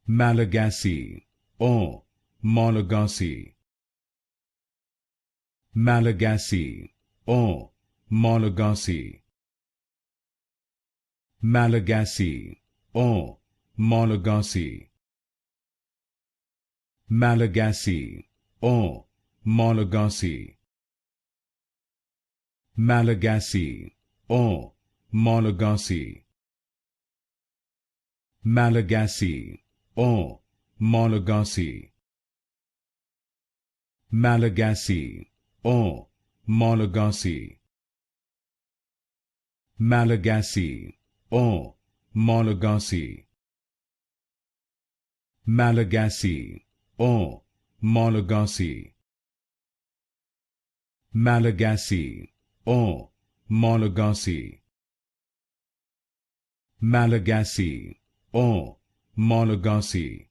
Malagasy or Malagasy. Malagasy or Malagasy. Malagasy or Malagasy. Malagasy or Malagasy. Malagasy or Malagasy. Malagasy or Malagasy. Malagasy or Malagasy. Malagasy or Malagasy. Malagasy or Malagasy. Malagasy or Malagasy. Malagasy or Malagasy.